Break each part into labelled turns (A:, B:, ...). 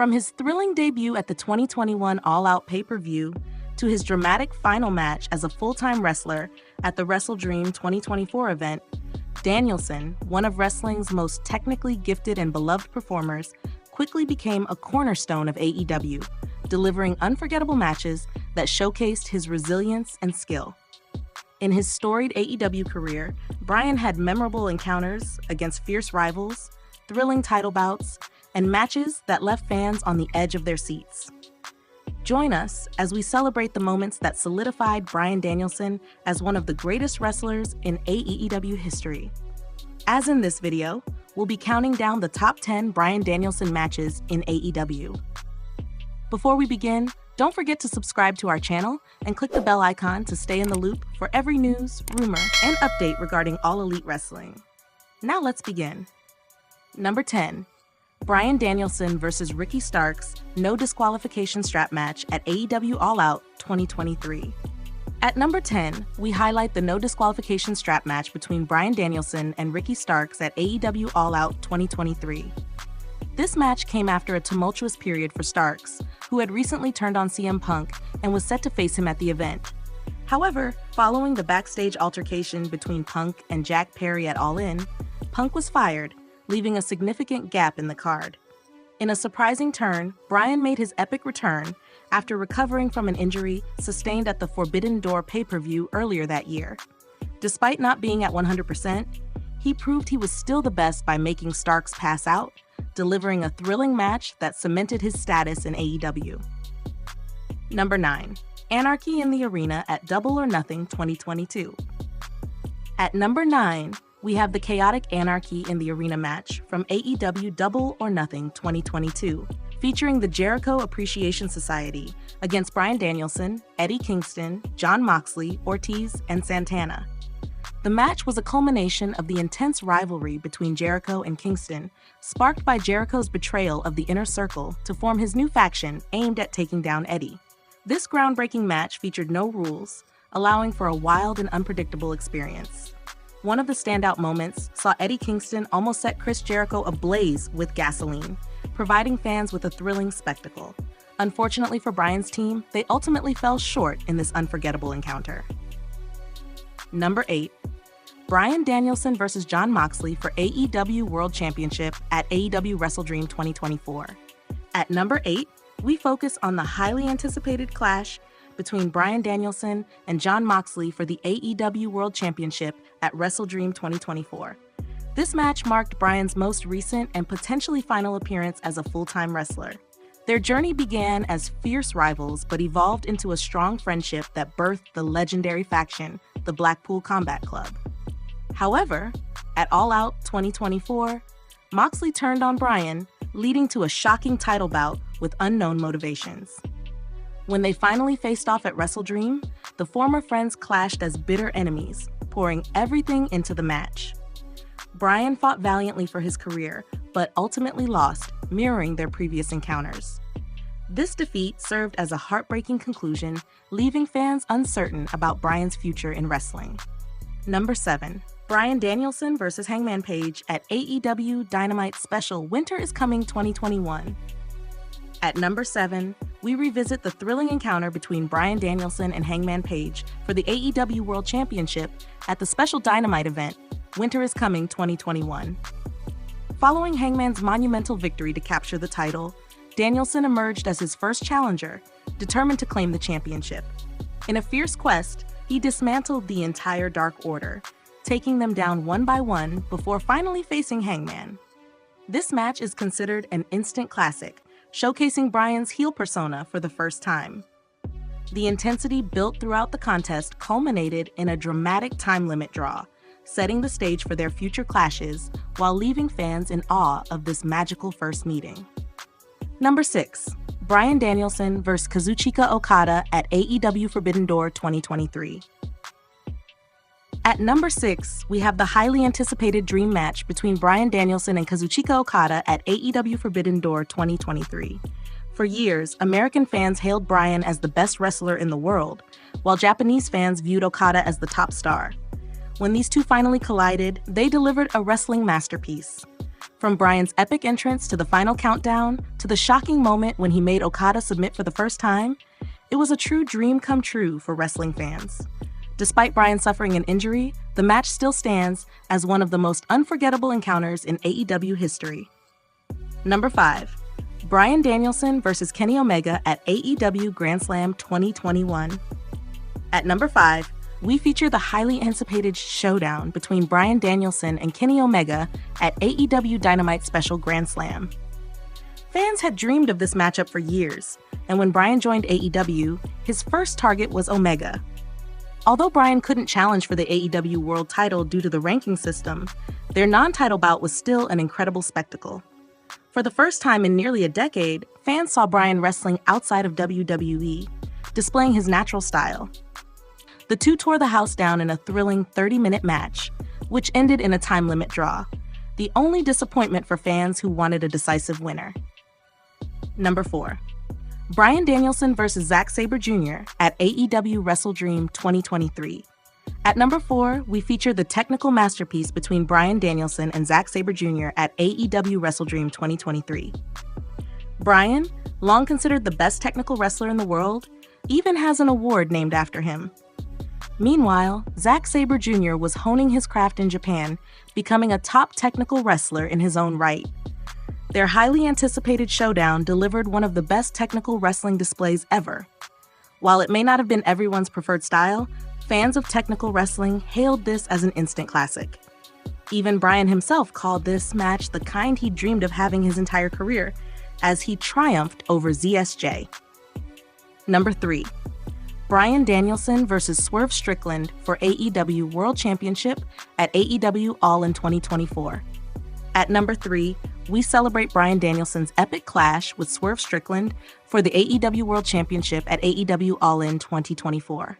A: From his thrilling debut at the 2021 All Out pay-per-view to his dramatic final match as a full-time wrestler at the WrestleDream 2024 event, Danielson, one of wrestling's most technically gifted and beloved performers, quickly became a cornerstone of AEW, delivering unforgettable matches that showcased his resilience and skill. In his storied AEW career, Bryan had memorable encounters against fierce rivals, thrilling title bouts, and matches that left fans on the edge of their seats. Join us as we celebrate the moments that solidified Bryan Danielson as one of the greatest wrestlers in AEW history. As in this video, we'll be counting down the top 10 Bryan Danielson matches in AEW. Before we begin, don't forget to subscribe to our channel and click the bell icon to stay in the loop for every news, rumor, and update regarding All Elite Wrestling. Now let's begin. Number 10. Bryan Danielson vs. Ricky Starks No Disqualification Strap Match at AEW All Out 2023. At number 10, we highlight the No Disqualification Strap Match between Bryan Danielson and Ricky Starks at AEW All Out 2023. This match came after a tumultuous period for Starks, who had recently turned on CM Punk and was set to face him at the event. However, following the backstage altercation between Punk and Jack Perry at All In, Punk was fired, leaving a significant gap in the card. In a surprising turn, Bryan made his epic return after recovering from an injury sustained at the Forbidden Door pay-per-view earlier that year. Despite not being at 100%, he proved he was still the best by making Starks pass out, delivering a thrilling match that cemented his status in AEW. Number 9. Anarchy in the Arena at Double or Nothing 2022. At number 9, we have the Chaotic Anarchy in the Arena match from AEW Double or Nothing 2022, featuring the Jericho Appreciation Society against Bryan Danielson, Eddie Kingston, Jon Moxley, Ortiz, and Santana. The match was a culmination of the intense rivalry between Jericho and Kingston, sparked by Jericho's betrayal of the Inner Circle to form his new faction aimed at taking down Eddie. This groundbreaking match featured no rules, allowing for a wild and unpredictable experience. One of the standout moments saw Eddie Kingston almost set Chris Jericho ablaze with gasoline, providing fans with a thrilling spectacle. Unfortunately for Bryan's team, they ultimately fell short in this unforgettable encounter. Number 8. Bryan Danielson vs. Jon Moxley for AEW World Championship at AEW WrestleDream 2024. At number 8, we focus on the highly anticipated clash between Bryan Danielson and Jon Moxley for the AEW World Championship at WrestleDream 2024. This match marked Bryan's most recent and potentially final appearance as a full-time wrestler. Their journey began as fierce rivals but evolved into a strong friendship that birthed the legendary faction, the Blackpool Combat Club. However, at All Out 2024, Moxley turned on Bryan, leading to a shocking title bout with unknown motivations. When they finally faced off at WrestleDream, the former friends clashed as bitter enemies, pouring everything into the match. Bryan fought valiantly for his career, but ultimately lost, mirroring their previous encounters. This defeat served as a heartbreaking conclusion, leaving fans uncertain about Bryan's future in wrestling. Number 7. Bryan Danielson vs. Hangman Page at AEW Dynamite Special Winter is Coming 2021. At number 7, we revisit the thrilling encounter between Bryan Danielson and Hangman Page for the AEW World Championship at the special Dynamite event, Winter is Coming 2021. Following Hangman's monumental victory to capture the title, Danielson emerged as his first challenger, determined to claim the championship. In a fierce quest, he dismantled the entire Dark Order, taking them down one by one before finally facing Hangman. This match is considered an instant classic, showcasing Bryan's heel persona for the first time. The intensity built throughout the contest culminated in a dramatic time limit draw, setting the stage for their future clashes while leaving fans in awe of this magical first meeting. Number 6. Bryan Danielson vs. Kazuchika Okada at AEW Forbidden Door 2023. At number 6, we have the highly anticipated dream match between Bryan Danielson and Kazuchika Okada at AEW Forbidden Door 2023. For years, American fans hailed Bryan as the best wrestler in the world, while Japanese fans viewed Okada as the top star. When these two finally collided, they delivered a wrestling masterpiece. From Bryan's epic entrance to the final countdown, to the shocking moment when he made Okada submit for the first time, it was a true dream come true for wrestling fans. Despite Bryan suffering an injury, the match still stands as one of the most unforgettable encounters in AEW history. Number 5. Bryan Danielson vs. Kenny Omega at AEW Grand Slam 2021. At number 5, we feature the highly anticipated showdown between Bryan Danielson and Kenny Omega at AEW Dynamite Special Grand Slam. Fans had dreamed of this matchup for years, and when Bryan joined AEW, his first target was Omega. Although Bryan couldn't challenge for the AEW World title due to the ranking system, their non-title bout was still an incredible spectacle. For the first time in nearly a decade, fans saw Bryan wrestling outside of WWE, displaying his natural style. The two tore the house down in a thrilling 30-minute match, which ended in a time limit draw, the only disappointment for fans who wanted a decisive winner. Number 4. Bryan Danielson vs. Zack Sabre Jr. at AEW Wrestle Dream 2023. At number 4, we feature the technical masterpiece between Bryan Danielson and Zack Sabre Jr. at AEW Wrestle Dream 2023. Bryan, long considered the best technical wrestler in the world, even has an award named after him. Meanwhile, Zack Sabre Jr. was honing his craft in Japan, becoming a top technical wrestler in his own right. Their highly anticipated showdown delivered one of the best technical wrestling displays ever. While it may not have been everyone's preferred style, fans of technical wrestling hailed this as an instant classic. Even Bryan himself called this match the kind he dreamed of having his entire career, as he triumphed over ZSJ. Number 3. Bryan Danielson vs. Swerve Strickland for AEW World Championship at AEW All In 2024. At number 3, we celebrate Bryan Danielson's epic clash with Swerve Strickland for the AEW World Championship at AEW All In 2024.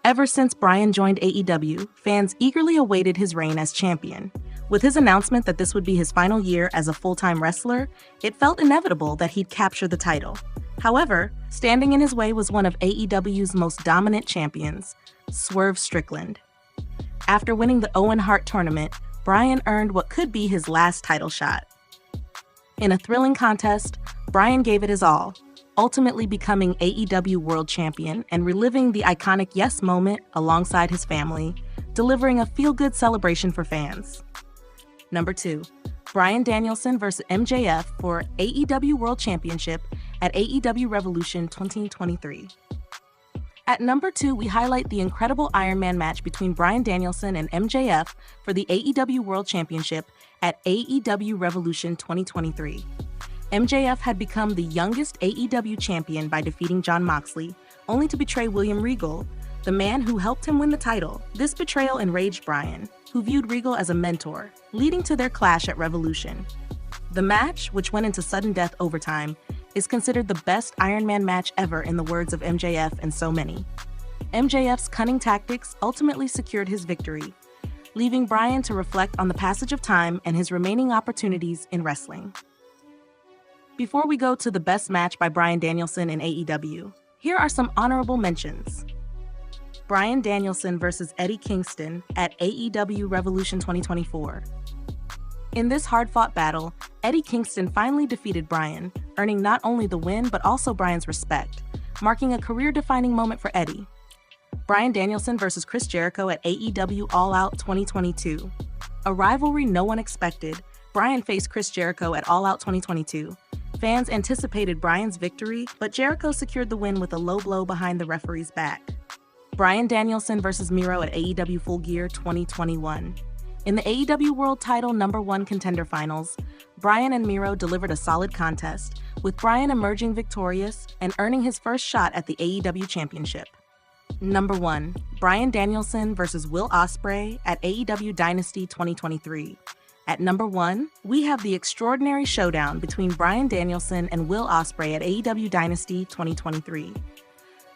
A: Ever since Bryan joined AEW, fans eagerly awaited his reign as champion. With his announcement that this would be his final year as a full-time wrestler, it felt inevitable that he'd capture the title. However, standing in his way was one of AEW's most dominant champions, Swerve Strickland. After winning the Owen Hart tournament, Bryan earned what could be his last title shot. In a thrilling contest, Bryan gave it his all, ultimately becoming AEW World Champion and reliving the iconic Yes moment alongside his family, delivering a feel-good celebration for fans. Number 2. Bryan Danielson vs. MJF for AEW World Championship at AEW Revolution 2023. At number 2, we highlight the incredible Iron Man match between Bryan Danielson and MJF for the AEW World Championship at AEW Revolution 2023. MJF had become the youngest AEW champion by defeating Jon Moxley, only to betray William Regal, the man who helped him win the title. This betrayal enraged Bryan, who viewed Regal as a mentor, leading to their clash at Revolution. The match, which went into sudden death overtime, is considered the best Iron Man match ever in the words of MJF and so many. MJF's cunning tactics ultimately secured his victory, leaving Bryan to reflect on the passage of time and his remaining opportunities in wrestling. Before we go to the best match by Bryan Danielson in AEW, here are some honorable mentions. Bryan Danielson vs. Eddie Kingston at AEW Revolution 2024. In this hard-fought battle, Eddie Kingston finally defeated Bryan, earning not only the win but also Bryan's respect, marking a career-defining moment for Eddie. Bryan Danielson vs. Chris Jericho at AEW All Out 2022. A rivalry no one expected, Bryan faced Chris Jericho at All Out 2022. Fans anticipated Bryan's victory, but Jericho secured the win with a low blow behind the referee's back. Bryan Danielson vs. Miro at AEW Full Gear 2021. In the AEW World Title No. 1 Contender Finals, Bryan and Miro delivered a solid contest, with Bryan emerging victorious and earning his first shot at the AEW Championship. Number 1. Bryan Danielson vs. Will Ospreay at AEW Dynasty 2023. At number 1, we have the extraordinary showdown between Bryan Danielson and Will Ospreay at AEW Dynasty 2023.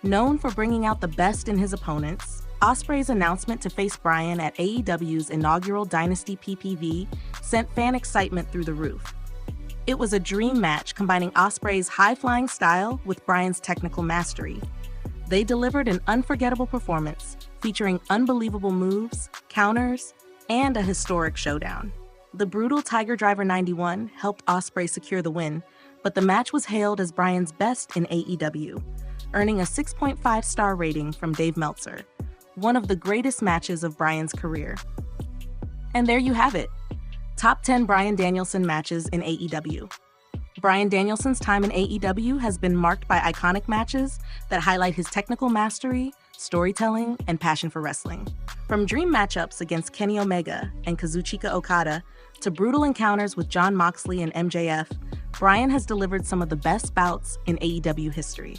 A: Known for bringing out the best in his opponents, Ospreay's announcement to face Bryan at AEW's inaugural Dynasty PPV sent fan excitement through the roof. It was a dream match combining Ospreay's high-flying style with Bryan's technical mastery. They delivered an unforgettable performance, featuring unbelievable moves, counters, and a historic showdown. The brutal Tiger Driver 91 helped Ospreay secure the win, but the match was hailed as Bryan's best in AEW, earning a 6.5-star rating from Dave Meltzer, one of the greatest matches of Bryan's career. And there you have it, top 10 Bryan Danielson matches in AEW. Bryan Danielson's time in AEW has been marked by iconic matches that highlight his technical mastery, storytelling, and passion for wrestling. From dream matchups against Kenny Omega and Kazuchika Okada to brutal encounters with Jon Moxley and MJF, Bryan has delivered some of the best bouts in AEW history.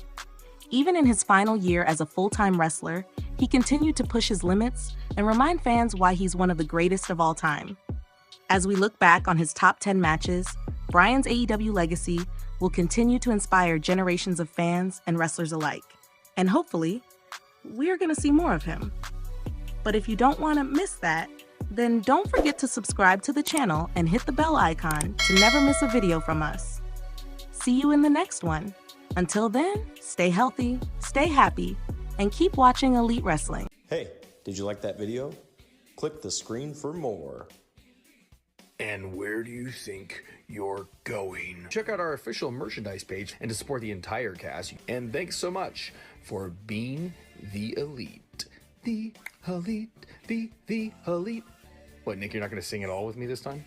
A: Even in his final year as a full-time wrestler, he continued to push his limits and remind fans why he's one of the greatest of all time. As we look back on his top 10 matches, Bryan's AEW legacy will continue to inspire generations of fans and wrestlers alike. And hopefully, we're going to see more of him. But if you don't want to miss that, then don't forget to subscribe to the channel and hit the bell icon to never miss a video from us. See you in the next one. Until then, stay healthy, stay happy, and keep watching Elite Wrestling.
B: Hey, did you like that video? Click the screen for more.
C: And where do you think you're going? Check out our official merchandise page and to support the entire cast. And thanks so much for being the elite. The elite, the elite. What, Nick, you're not going to sing it all with me this time?